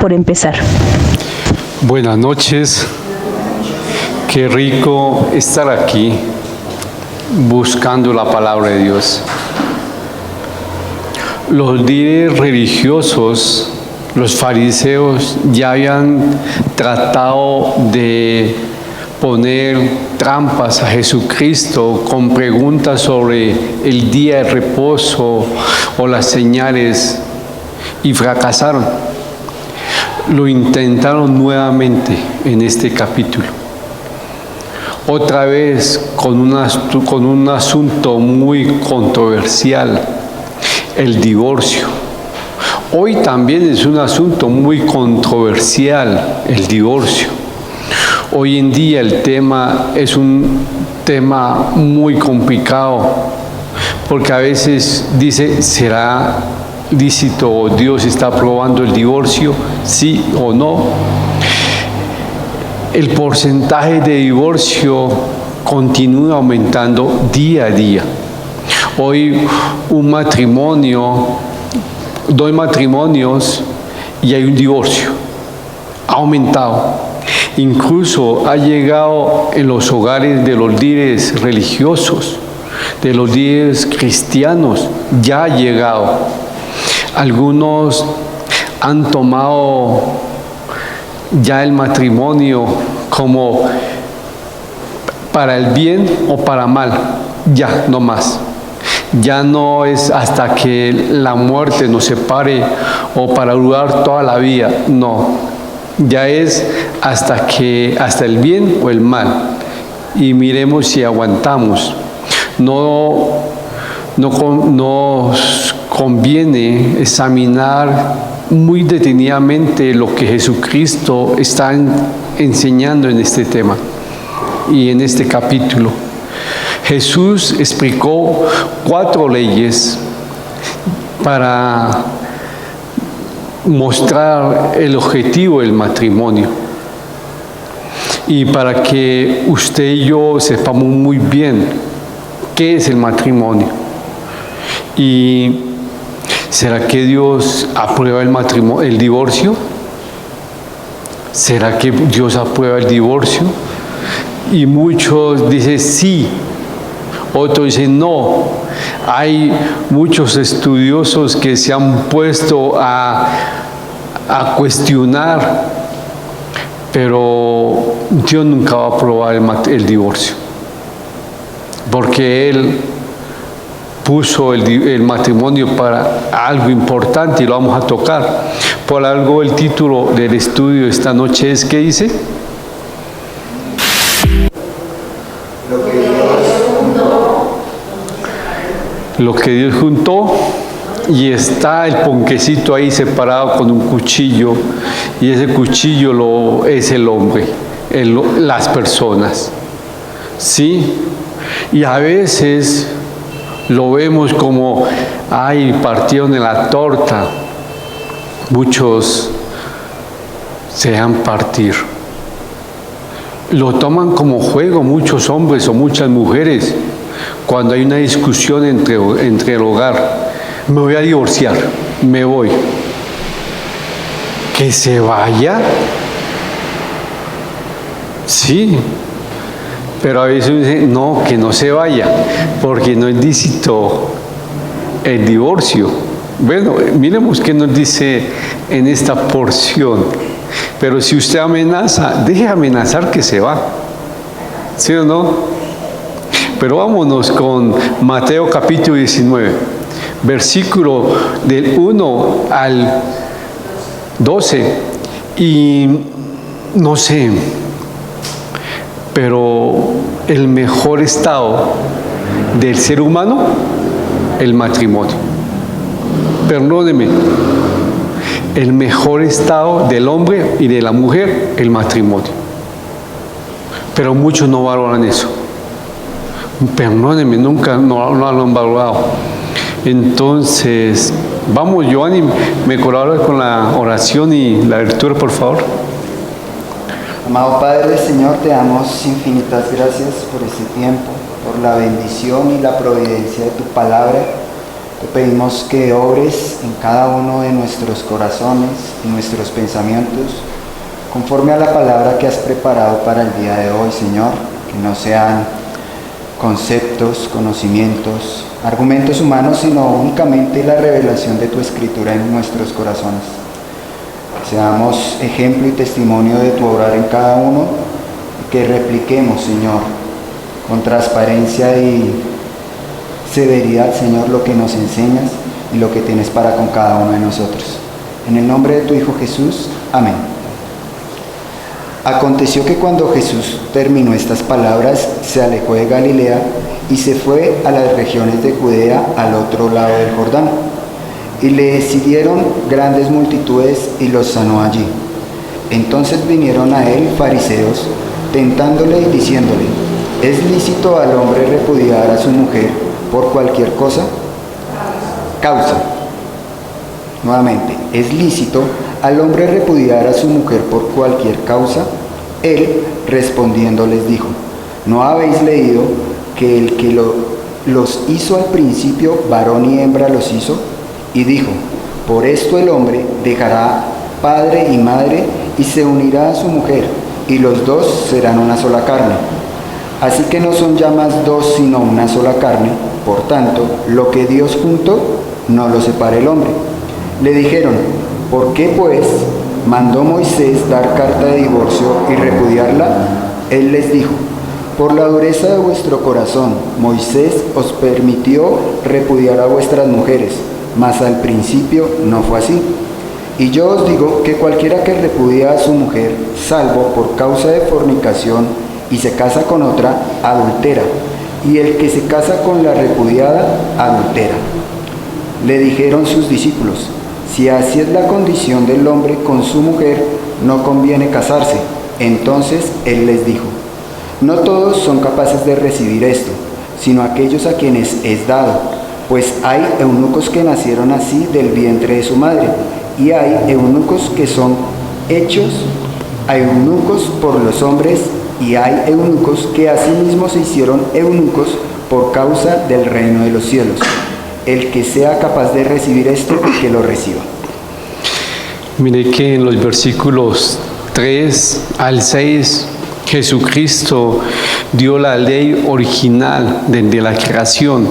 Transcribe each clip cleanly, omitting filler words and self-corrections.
por empezar. Buenas noches. Qué rico estar aquí buscando la palabra de Dios. Los líderes religiosos, los fariseos, ya habían tratado de poner trampas a Jesucristo con preguntas sobre el día de reposo o las señales y fracasaron. Lo intentaron nuevamente en este capítulo. Otra vez con un asunto muy controversial, el divorcio. Hoy también es un asunto muy controversial, el divorcio. Hoy en día el tema es un tema muy complicado, porque a veces dice, ¿será lícito o Dios está aprobando el divorcio? ¿Sí o no? El porcentaje de divorcio continúa aumentando día a día. Hoy dos matrimonios y hay un divorcio. Ha aumentado. Incluso ha llegado en los hogares de los líderes religiosos, de los líderes cristianos, ya ha llegado. Algunos han tomado ya el matrimonio como para el bien o para mal, ya no más. Ya no es hasta que la muerte nos separe o para durar toda la vida, no. Ya es hasta el bien o el mal. Y miremos si aguantamos. Nos conviene examinar muy detenidamente lo que Jesucristo está enseñando en este tema y en este capítulo. Jesús explicó 4 leyes para mostrar el objetivo del matrimonio y para que usted y yo sepamos muy bien qué es el matrimonio. Y ¿será que Dios aprueba el divorcio? ¿Será que Dios aprueba el divorcio? Y muchos dicen sí, otros dicen no. Hay muchos estudiosos que se han puesto a cuestionar, pero Dios nunca va a aprobar el divorcio, porque Él puso el matrimonio para algo importante y lo vamos a tocar. Por algo el título del estudio esta noche es, ¿qué dice? Lo que Dios juntó, y está el ponquecito ahí separado con un cuchillo, y ese cuchillo es el hombre, las personas, ¿sí? Y a veces lo vemos como, ay, partieron en la torta. Muchos se dejan partir. Lo toman como juego muchos hombres o muchas mujeres cuando hay una discusión entre el hogar. Me voy a divorciar, me voy. ¿Que se vaya? Sí. Pero a veces dicen, no, que no se vaya, porque no es lícito el divorcio. Bueno, miremos qué nos dice en esta porción. Pero si usted amenaza, deje amenazar que se va. ¿Sí o no? Pero vámonos con Mateo capítulo 19, versículo del 1 al 12. Y no sé, pero el mejor estado del ser humano, el matrimonio. Perdóneme, el mejor estado del hombre y de la mujer, el matrimonio. Pero muchos no valoran eso. Perdóneme, nunca no lo han valorado. Entonces, vamos, Giovanni, me colabora con la oración y la lectura, por favor. Amado Padre, Señor, te damos infinitas gracias por este tiempo, por la bendición y la providencia de tu palabra. Te pedimos que obres en cada uno de nuestros corazones y nuestros pensamientos, conforme a la palabra que has preparado para el día de hoy, Señor, que no sean conceptos, conocimientos, argumentos humanos, sino únicamente la revelación de tu Escritura en nuestros corazones. Que seamos ejemplo y testimonio de tu obrar en cada uno, y que repliquemos, Señor, con transparencia y severidad, Señor, lo que nos enseñas y lo que tienes para con cada uno de nosotros. En el nombre de tu Hijo Jesús, amén. Aconteció que cuando Jesús terminó estas palabras, se alejó de Galilea y se fue a las regiones de Judea al otro lado del Jordán. Y le siguieron grandes multitudes y los sanó allí. Entonces vinieron a él fariseos, tentándole y diciéndole: ¿es lícito al hombre repudiar a su mujer por cualquier causa? Nuevamente, ¿es lícito al hombre repudiar a su mujer por cualquier causa? Él, respondiendo, les dijo: ¿no habéis leído que el que los hizo al principio, varón y hembra los hizo? Y dijo: por esto el hombre dejará padre y madre y se unirá a su mujer, y los dos serán una sola carne. Así que no son ya más dos, sino una sola carne. Por tanto, lo que Dios juntó, no lo separe el hombre. Le dijeron: ¿por qué pues mandó Moisés dar carta de divorcio y repudiarla? Él les dijo: por la dureza de vuestro corazón, Moisés os permitió repudiar a vuestras mujeres, mas al principio no fue así. Y yo os digo que cualquiera que repudia a su mujer, salvo por causa de fornicación, y se casa con otra, adultera, y el que se casa con la repudiada, adultera. Le dijeron sus discípulos: si así es la condición del hombre con su mujer, no conviene casarse. Entonces él les dijo: no todos son capaces de recibir esto, sino aquellos a quienes es dado, pues hay eunucos que nacieron así del vientre de su madre, y hay eunucos que son hechos eunucos por los hombres, y hay eunucos que asimismo se hicieron eunucos por causa del reino de los cielos. El que sea capaz de recibir esto, que lo reciba. Mire que en los versículos 3 al 6, Jesucristo dio la ley original de la creación.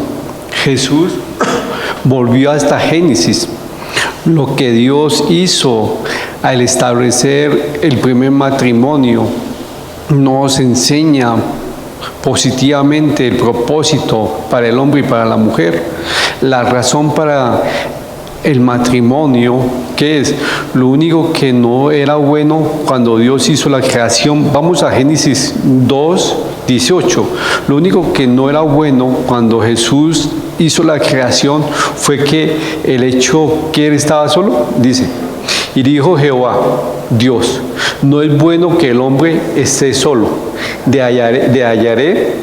Jesús volvió hasta Génesis. Lo que Dios hizo al establecer el primer matrimonio nos enseña positivamente el propósito para el hombre y para la mujer. La razón para el matrimonio, ¿qué es? Lo único que no era bueno cuando Dios hizo la creación, vamos a Génesis 2:18, lo único que no era bueno cuando Jesús hizo la creación fue que el hecho que él estaba solo, dice: y dijo Jehová, Dios, no es bueno que el hombre esté solo, de hallaré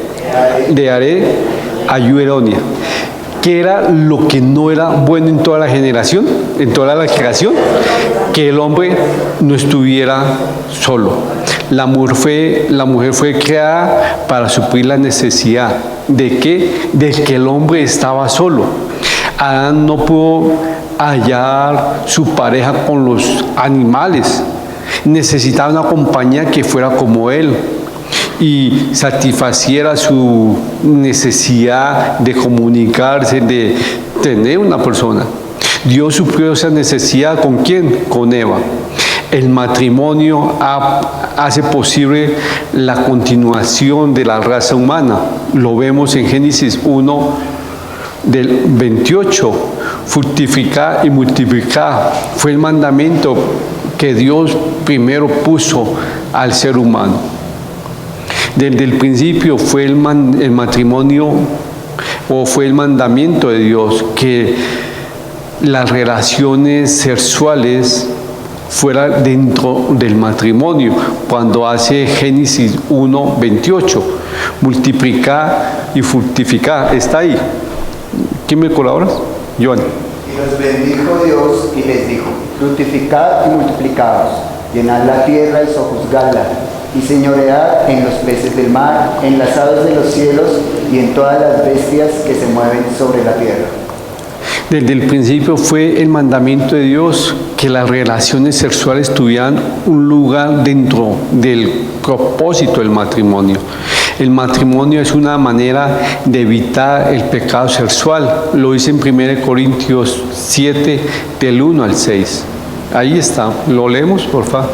ayuda idónea. ¿Qué era lo que no era bueno en toda la generación, en toda la creación? Que el hombre no estuviera solo. La mujer fue creada para suplir la necesidad de que el hombre estaba solo. Adán no pudo hallar su pareja con los animales. Necesitaba una compañía que fuera como él y satisfaciera su necesidad de comunicarse, de tener una persona. Dios suplió esa necesidad ¿con quién? Con Eva. El matrimonio hace posible la continuación de la raza humana. Lo vemos en Génesis 1 del 28. Fructificar y multiplicar fue el mandamiento que Dios primero puso al ser humano. Desde el principio fue el matrimonio, o fue el mandamiento de Dios, que las relaciones sexuales fueran dentro del matrimonio. Cuando hace Génesis 1:28, multiplicar y fructificar, está ahí. ¿Quién me colabora? Joan. Y los bendijo Dios y les dijo: fructificad y multiplicaos, llenad la tierra y sojuzgadla, y señoread en los peces del mar, en las aves de los cielos y en todas las bestias que se mueven sobre la tierra. Desde el principio fue el mandamiento de Dios que las relaciones sexuales tuvieran un lugar dentro del propósito del matrimonio. El matrimonio es una manera de evitar el pecado sexual. Lo dice en 1 Corintios 7, del 1 al 6. Ahí está. ¿Lo leemos, por favor?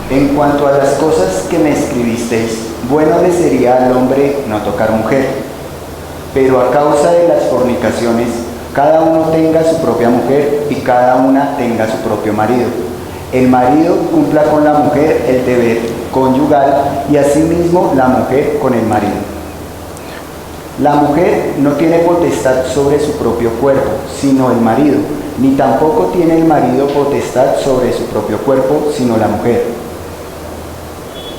En cuanto a las cosas que me escribisteis, bueno le sería al hombre no tocar mujer, pero a causa de las fornicaciones, cada uno tenga su propia mujer y cada una tenga su propio marido. El marido cumpla con la mujer el deber conyugal y asimismo la mujer con el marido. La mujer no tiene potestad sobre su propio cuerpo, sino el marido, ni tampoco tiene el marido potestad sobre su propio cuerpo, sino la mujer.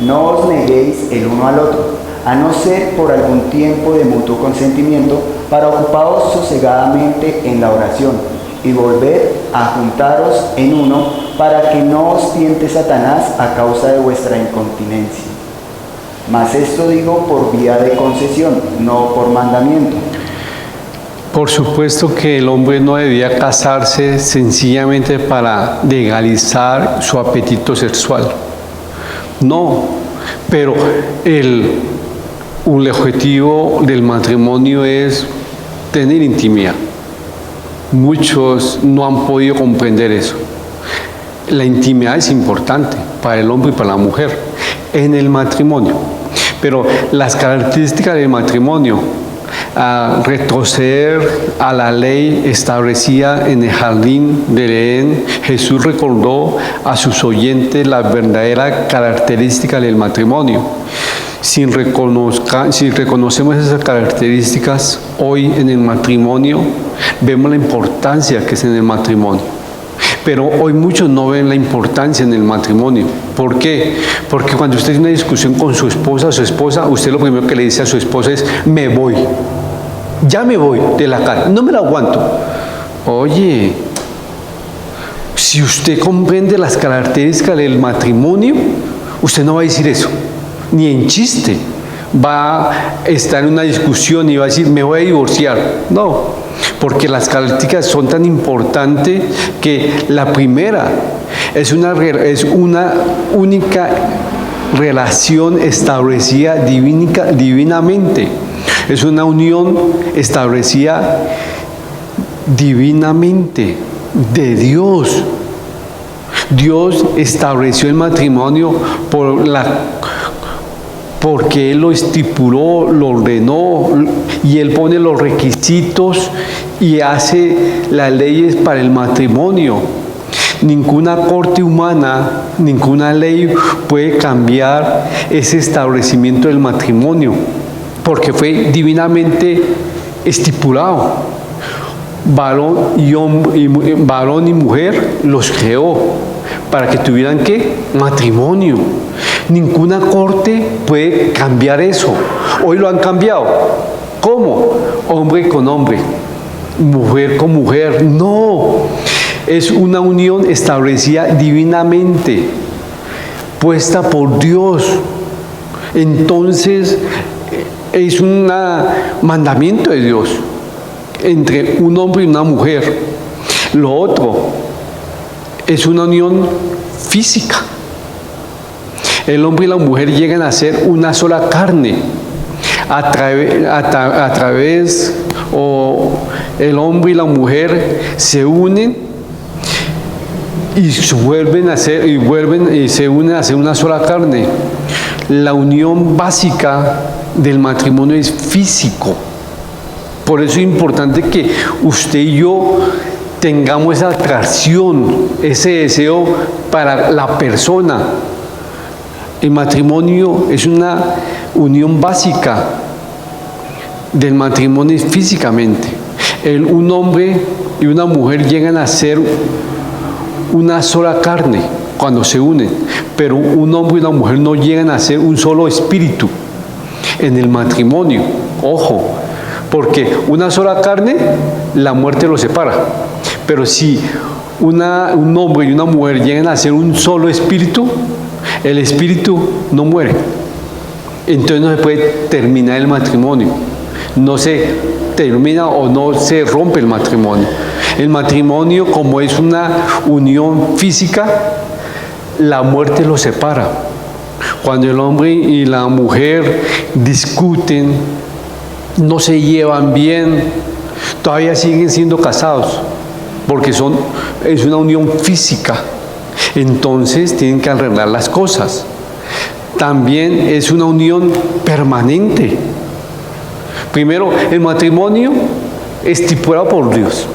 No os neguéis el uno al otro, a no ser por algún tiempo de mutuo consentimiento, para ocuparos sosegadamente en la oración y volver a juntaros en uno, para que no os tiente Satanás a causa de vuestra incontinencia. Mas esto digo por vía de concesión, no por mandamiento. Por supuesto que el hombre no debía casarse sencillamente para legalizar su apetito sexual. No, pero el objetivo del matrimonio es tener intimidad. Muchos no han podido comprender eso. La intimidad es importante para el hombre y para la mujer en el matrimonio. Pero las características del matrimonio, retroceder a la ley establecida en el jardín del Edén, Jesús recordó a sus oyentes las verdaderas características del matrimonio. Si reconocemos esas características hoy en el matrimonio, vemos la importancia que es en el matrimonio. Pero hoy muchos no ven la importancia en el matrimonio. ¿Por qué? Porque cuando usted tiene una discusión con su esposa, usted lo primero que le dice a su esposa es: me voy. Ya me voy de la casa, no me la aguanto. Oye, si usted comprende las características del matrimonio, usted no va a decir eso, ni en chiste. Va a estar en una discusión y va a decir: me voy a divorciar. No, porque las características son tan importantes que la primera es una única relación establecida divinamente. Es una unión establecida divinamente de Dios. Dios estableció el matrimonio porque Él lo estipuló, lo ordenó, y Él pone los requisitos y hace las leyes para el matrimonio. Ninguna corte humana, ninguna ley puede cambiar ese establecimiento del matrimonio, porque fue divinamente estipulado. Varón y mujer los creó para que tuvieran ¿qué? Matrimonio. Ninguna corte puede cambiar eso. Hoy lo han cambiado. ¿Cómo? Hombre con hombre, mujer con mujer. No, es una unión establecida divinamente, puesta por Dios. Entonces, es un mandamiento de Dios entre un hombre y una mujer. Lo otro es una unión física. El hombre y la mujer llegan a ser una sola carne el hombre y la mujer se unen y se unen a ser una sola carne. La unión básica del matrimonio es físico. Por eso es importante que usted y yo tengamos esa atracción, ese deseo para la persona. El matrimonio es una unión básica del matrimonio físicamente. Un hombre y una mujer llegan a ser una sola carne cuando se unen, pero un hombre y una mujer no llegan a ser un solo espíritu en el matrimonio. Ojo, porque una sola carne, la muerte los separa. Pero si un hombre y una mujer llegan a ser un solo espíritu, el espíritu no muere. Entonces no se puede terminar el matrimonio. No se termina o no se rompe el matrimonio. El matrimonio, como es una unión física, la muerte los separa. Cuando el hombre y la mujer discuten, no se llevan bien, todavía siguen siendo casados, porque es una unión física. Entonces tienen que arreglar las cosas. También es una unión permanente. Primero, el matrimonio estipulado por Dios.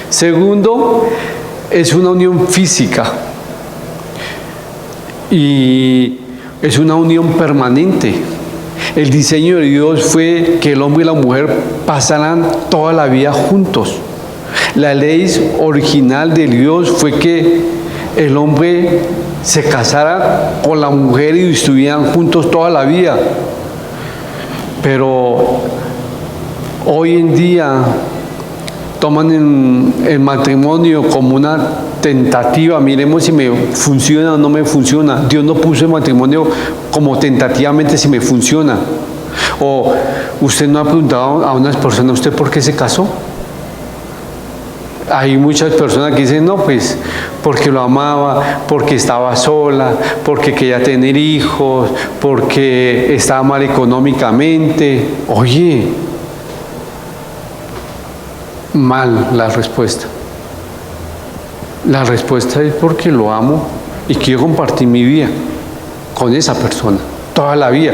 Segundo, es una unión física. Y es una unión permanente. El diseño de Dios fue que el hombre y la mujer pasaran toda la vida juntos. La ley original de Dios fue que el hombre se casara con la mujer y estuvieran juntos toda la vida. Pero hoy en día toman el matrimonio como una tentativa. Miremos si me funciona o no me funciona. Dios no puso el matrimonio como tentativamente si me funciona. O usted no ha preguntado a unas personas, ¿usted por qué se casó? Hay muchas personas que dicen, no, pues porque lo amaba, porque estaba sola, porque quería tener hijos, porque estaba mal económicamente. Oye, mal la respuesta. La respuesta es porque lo amo y quiero compartir mi vida con esa persona, toda la vida.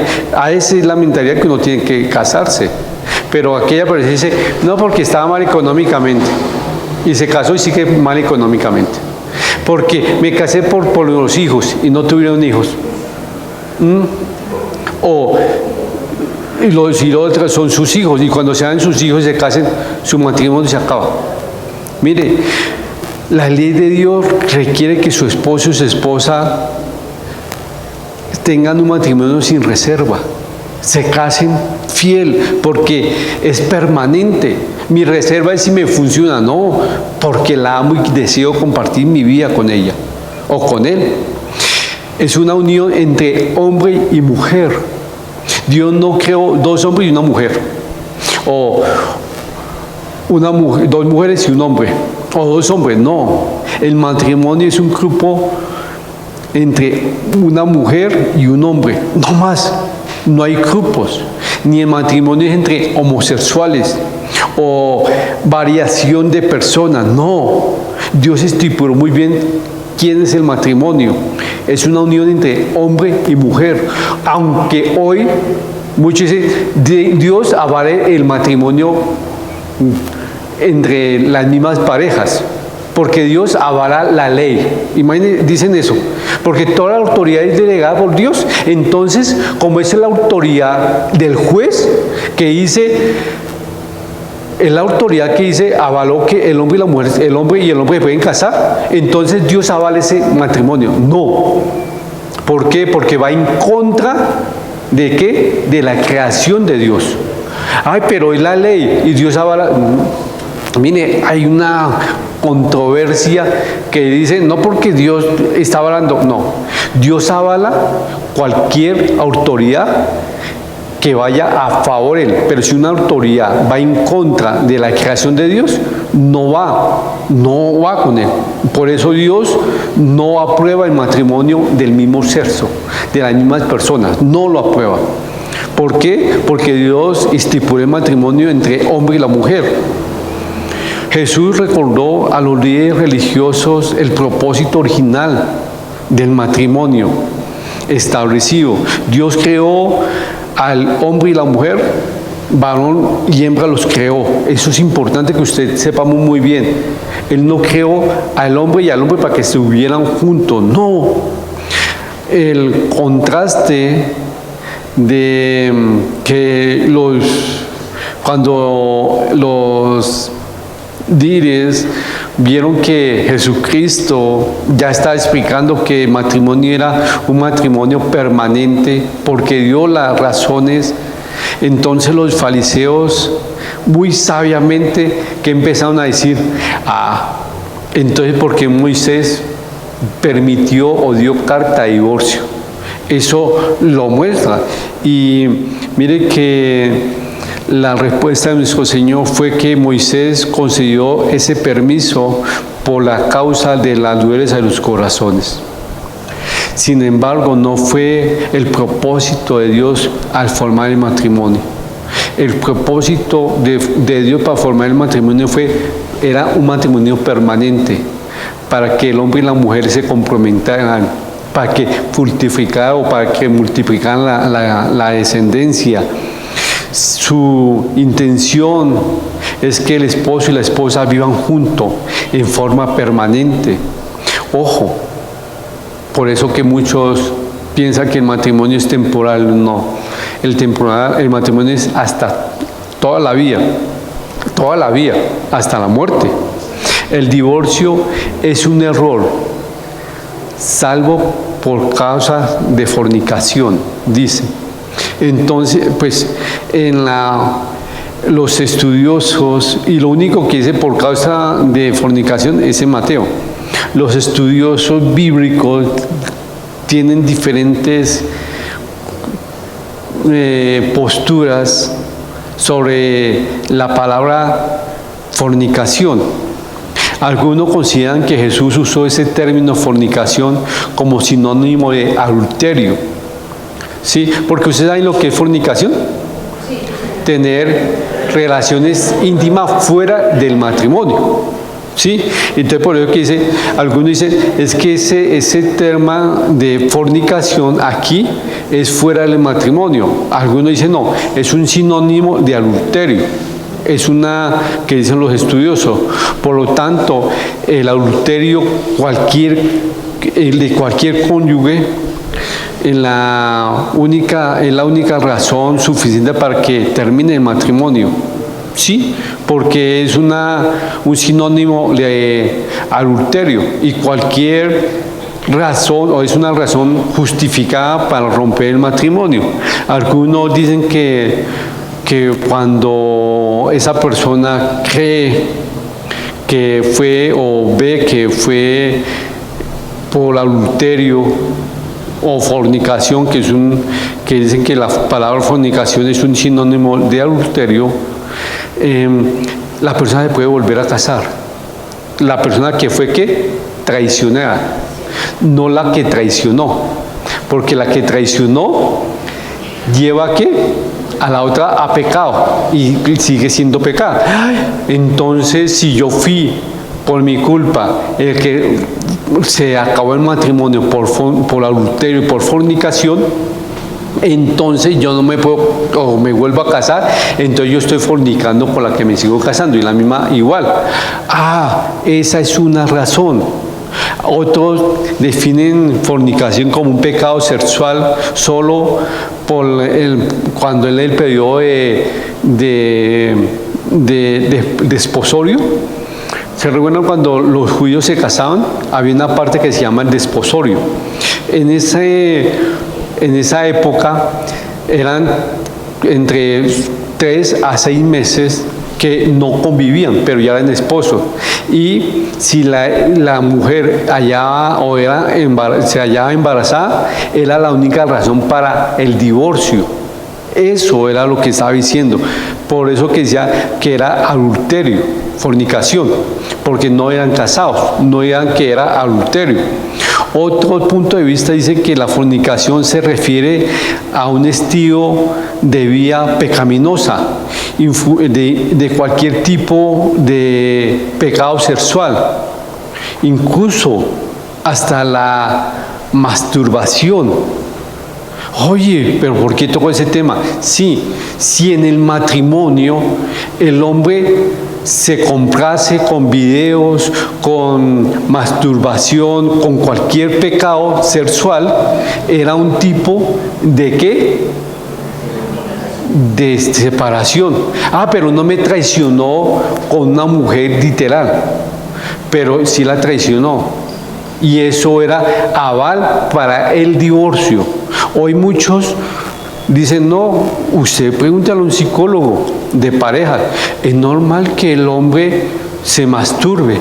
Esa es la mentalidad que uno tiene que casarse. Pero aquella persona dice, no, porque estaba mal económicamente. Y se casó y sigue mal económicamente. Porque me casé por los hijos y no tuvieron hijos. Y los otros son sus hijos. Y cuando sean sus hijos y se casen, su matrimonio se acaba. Mire, la ley de Dios requiere que su esposo y su esposa tengan un matrimonio sin reserva. Se casen fiel, porque es permanente. Mi reserva es si me funciona, no, porque la amo y deseo compartir mi vida con ella o con él. Es una unión entre hombre y mujer. Dios no creó dos hombres y una mujer, o dos mujeres y un hombre, o dos hombres. No, el matrimonio es un grupo entre una mujer y un hombre, no más. No hay grupos, ni el matrimonio es entre homosexuales o variación de personas. No, Dios estipuló muy bien quién es el matrimonio. Es una unión entre hombre y mujer. Aunque hoy muchos dicen, Dios avala el matrimonio entre las mismas parejas, porque Dios avala la ley. Imagínense, dicen eso, porque toda la autoridad es delegada por Dios. Entonces, como es la autoridad del juez que dice, es la autoridad que dice, avaló que el hombre y la mujer, el hombre y el hombre se pueden casar, entonces Dios avala ese matrimonio. No. ¿Por qué? Porque va en contra de ¿qué? De la creación de Dios. Ay, pero es la ley y Dios avala. Mire, hay una controversia que dice, no porque Dios está avalando, no, Dios avala cualquier autoridad que vaya a favor de él, pero si una autoridad va en contra de la creación de Dios, no va con él. Por eso Dios no aprueba el matrimonio del mismo sexo, de las mismas personas, no lo aprueba. ¿Por qué? Porque Dios estipuló el matrimonio entre hombre y la mujer. Jesús recordó a los líderes religiosos el propósito original del matrimonio establecido. Dios creó al hombre y la mujer, varón y hembra los creó. Eso es importante que usted sepamos muy bien. Él no creó al hombre y al hombre para que estuvieran juntos, no. El contraste de que cuando los líderes vieron que Jesucristo ya estaba explicando que el matrimonio era un matrimonio permanente porque dio las razones, entonces los fariseos muy sabiamente que empezaron a decir, entonces ¿por qué Moisés permitió o dio carta de divorcio? Eso lo muestra. Y mire que La respuesta de nuestro Señor fue que Moisés concedió ese permiso por la causa de la dureza de los corazones. Sin embargo, no fue el propósito de Dios al formar el matrimonio. El propósito de Dios para formar el matrimonio era un matrimonio permanente, para que el hombre y la mujer se comprometieran, para que fructificaran o para que multiplicaran la descendencia. Su intención es que el esposo y la esposa vivan juntos en forma permanente. Ojo, por eso que muchos piensan que el matrimonio es temporal. No, el matrimonio es hasta toda la vida, hasta la muerte. El divorcio es un error, salvo por causa de fornicación, dice. Entonces, pues, los estudiosos, y lo único que dice por causa de fornicación es en Mateo. Los estudiosos bíblicos tienen diferentes posturas sobre la palabra fornicación. Algunos consideran que Jesús usó ese término fornicación como sinónimo de adulterio. ¿Sí? Porque ustedes saben lo que es fornicación. Sí. Tener relaciones íntimas fuera del matrimonio. ¿Sí? Entonces por eso que algunos dicen, es que ese tema de fornicación aquí es fuera del matrimonio. Algunos dicen, no, es un sinónimo de adulterio. Es una que dicen los estudiosos. Por lo tanto, el adulterio de cualquier cónyuge es la única razón suficiente para que termine el matrimonio. Sí, porque es un sinónimo de adulterio, y cualquier razón, o es una razón justificada para romper el matrimonio. Algunos dicen que cuando esa persona cree que fue o ve que fue por adulterio o fornicación, que dicen que la palabra fornicación es un sinónimo de adulterio, la persona se puede volver a casar. La persona que fue traicionada, no la que traicionó, porque la que traicionó lleva a la otra a pecado y sigue siendo pecado. Entonces, si yo fui por mi culpa el que se acabó el matrimonio por adulterio y por fornicación, entonces yo no me puedo, o me vuelvo a casar, entonces yo estoy fornicando con la que me sigo casando, y la misma igual. Esa es una razón. Otros definen fornicación como un pecado sexual solo cuando en el periodo de desposorio. ¿Se recuerdan cuando los judíos se casaban? Había una parte que se llama el desposorio. En esa época eran entre 3 a 6 meses que no convivían, pero ya eran esposos. Y si la mujer se hallaba embarazada, era la única razón para el divorcio. Eso era lo que estaba diciendo. Por eso que decía que era adulterio, fornicación, porque no eran casados, no eran que era adulterio. Otro punto de vista dice que la fornicación se refiere a un estilo de vida pecaminosa, de cualquier tipo de pecado sexual, incluso hasta la masturbación. Oye, pero ¿por qué tocó ese tema? Sí, si en el matrimonio el hombre se complace con videos, con masturbación, con cualquier pecado sexual, era un tipo de ¿qué? De separación. Pero no me traicionó con una mujer literal, pero sí la traicionó. Y eso era aval para el divorcio. Hoy muchos dicen, no, usted pregúntale a un psicólogo de pareja, es normal que el hombre se masturbe.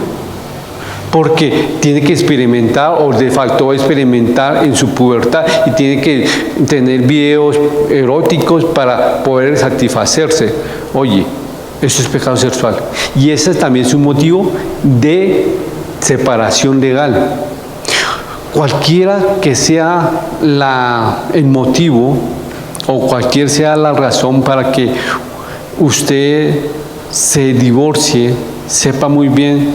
porque tiene que experimentar o le faltó experimentar en su pubertad y tiene que tener videos eróticos para poder satisfacerse. Oye, eso es pecado sexual. Y ese también es un motivo de separación legal. Cualquiera que sea el motivo o cualquier sea la razón para que usted se divorcie, sepa muy bien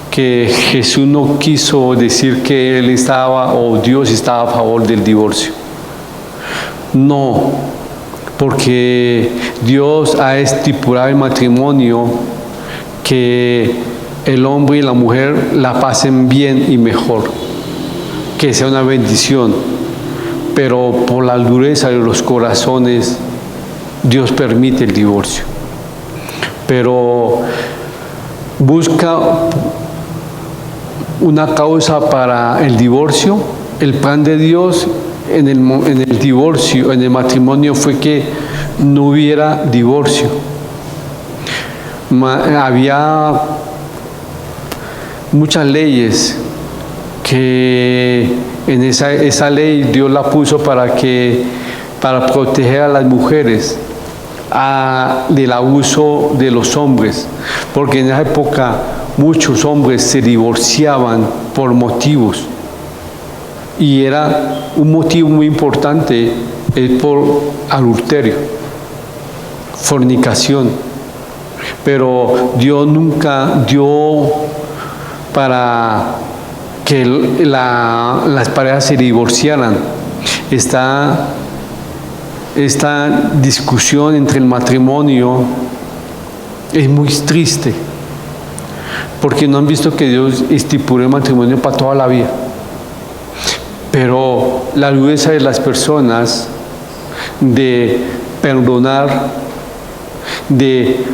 que Jesús no quiso decir que Él estaba o Dios estaba a favor del divorcio. No, porque Dios ha estipulado el matrimonio que el hombre y la mujer la pasen bien y mejor, que sea una bendición, pero por la dureza de los corazones Dios permite el divorcio. Pero busca una causa para el divorcio. El plan de Dios en el divorcio, en el matrimonio, fue que no hubiera divorcio. Había muchas leyes que en esa ley Dios la puso para proteger a las mujeres del abuso de los hombres, porque en esa época muchos hombres se divorciaban por motivos, y era un motivo muy importante por adulterio, fornicación. Pero Dios nunca dio para que las parejas se divorciaran. Esta discusión entre el matrimonio es muy triste, porque no han visto que Dios estipuló el matrimonio para toda la vida. Pero la dureza de las personas de perdonar, de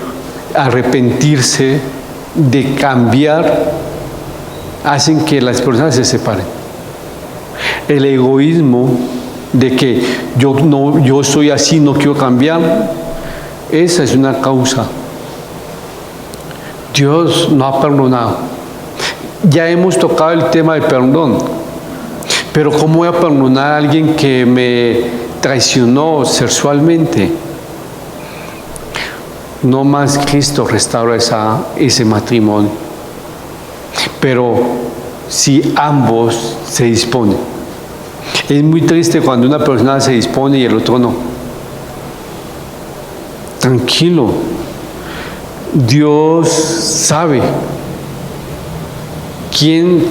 arrepentirse, de cambiar, hacen que las personas se separen. El egoísmo de que yo soy así, no quiero cambiar, esa es una causa. Dios no ha perdonado. Ya hemos tocado el tema del perdón, pero ¿cómo voy a perdonar a alguien que me traicionó sexualmente? No más Cristo restaura ese matrimonio. Pero si ambos se disponen. Es muy triste cuando una persona se dispone y el otro no. Tranquilo. Dios sabe quién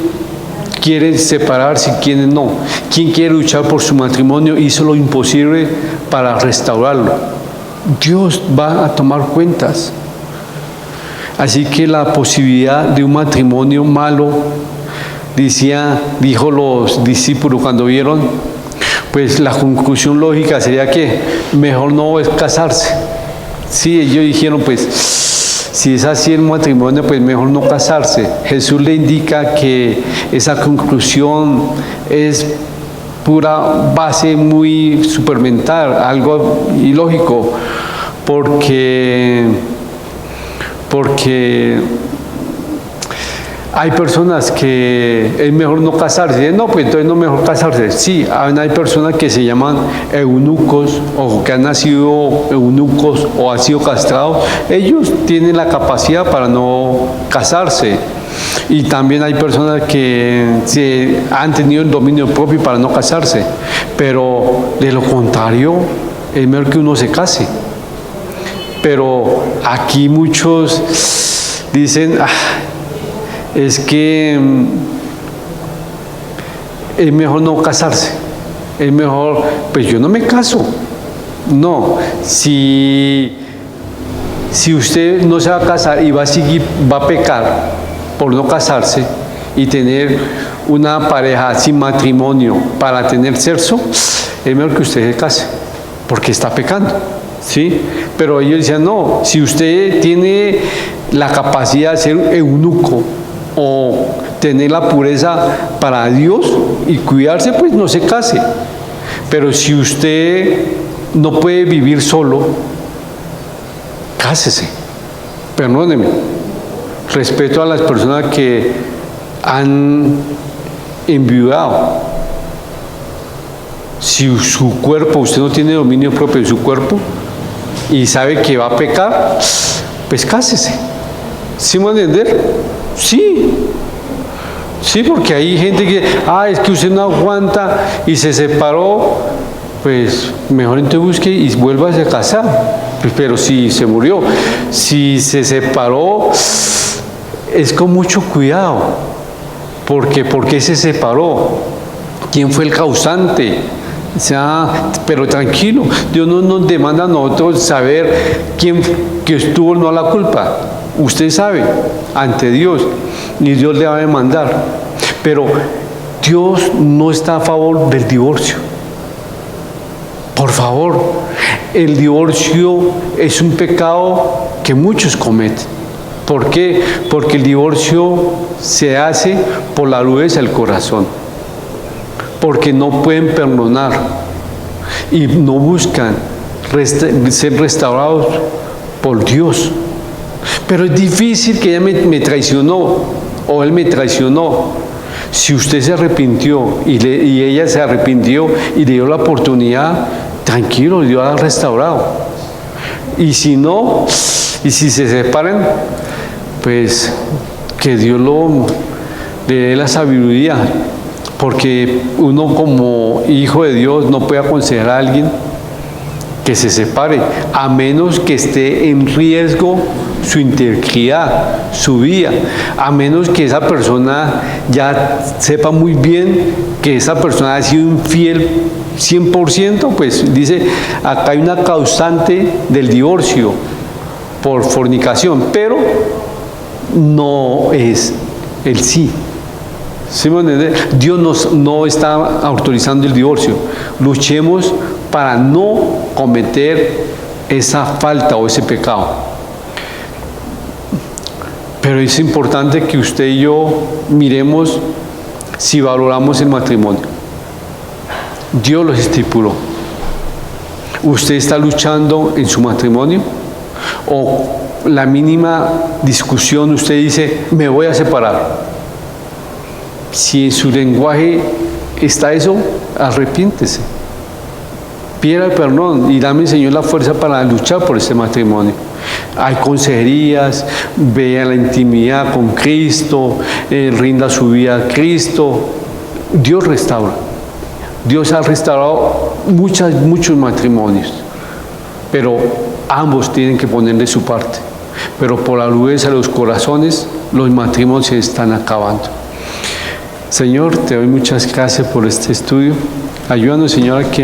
quiere separarse y quién no. Quién quiere luchar por su matrimonio, hizo lo imposible para restaurarlo. Dios va a tomar cuentas. Así que la posibilidad de un matrimonio malo, dijo los discípulos cuando vieron, pues la conclusión lógica sería que mejor no es casarse. Sí, ellos dijeron, pues si es así el matrimonio, pues mejor no casarse. Jesús le indica que esa conclusión es pura base muy supermental, algo ilógico, porque hay personas que es mejor no casarse. No, pues entonces no es mejor casarse. Sí, hay personas que se llaman eunucos o que han nacido eunucos o han sido castrados. Ellos tienen la capacidad para no casarse. Y también hay personas que han tenido el dominio propio para no casarse. Pero de lo contrario, es mejor que uno se case. Pero aquí muchos dicen, es que es mejor no casarse, es mejor, pues yo no me caso. No, si usted no se va a casar y va a pecar por no casarse y tener una pareja sin matrimonio para tener sexo, es mejor que usted se case, porque está pecando. ¿Sí? Pero ellos decían, no, si usted tiene la capacidad de ser eunuco o tener la pureza para Dios y cuidarse, pues no se case. Pero si usted no puede vivir solo, cásese. Perdóneme. Respeto a las personas que han enviudado. Si su cuerpo, usted no tiene dominio propio de su cuerpo y sabe que va a pecar, pues cásese. ¿Sí me va a entender? Sí. Sí, porque hay gente que, es que usted no aguanta y se separó, pues mejor entonces busque y vuélvase a casar. Pues, pero si se murió, si se separó, es con mucho cuidado. Porque ¿por qué se separó? ¿Quién fue el causante? O sea, pero tranquilo, Dios no nos demanda a nosotros saber quién que estuvo o no la culpa. Usted sabe, ante Dios, ni Dios le va a demandar. Pero Dios no está a favor del divorcio. Por favor, el divorcio es un pecado que muchos cometen. ¿Por qué? Porque el divorcio se hace por la dureza del corazón. Porque no pueden perdonar y no buscan ser restaurados por Dios. Pero es difícil que ella me traicionó o él me traicionó. Si usted se arrepintió y ella se arrepintió y le dio la oportunidad, tranquilo, Dios ha restaurado. Y si no, y si se separan, pues que Dios le dé la sabiduría. Porque uno como hijo de Dios no puede aconsejar a alguien que se separe, a menos que esté en riesgo su integridad, su vida, a menos que esa persona ya sepa muy bien que esa persona ha sido infiel 100%, pues dice, acá hay una causante del divorcio por fornicación, pero no es el sí. ¿Sí me entiende? Dios no está autorizando el divorcio. Luchemos para no cometer esa falta o ese pecado. Pero es importante que usted y yo miremos si valoramos el matrimonio. Dios los estipuló. ¿Usted está luchando en su matrimonio? ¿O la mínima discusión usted dice, me voy a separar? Si en su lenguaje está eso, arrepiéntese. Pida el perdón y dame, Señor, la fuerza para luchar por este matrimonio. Hay consejerías, vea la intimidad con Cristo, rinda su vida a Cristo. Dios restaura. Dios ha restaurado muchos matrimonios, pero ambos tienen que poner de su parte. Pero por la dureza de los corazones, los matrimonios se están acabando. Señor, te doy muchas gracias por este estudio. Ayúdanos, Señor, a que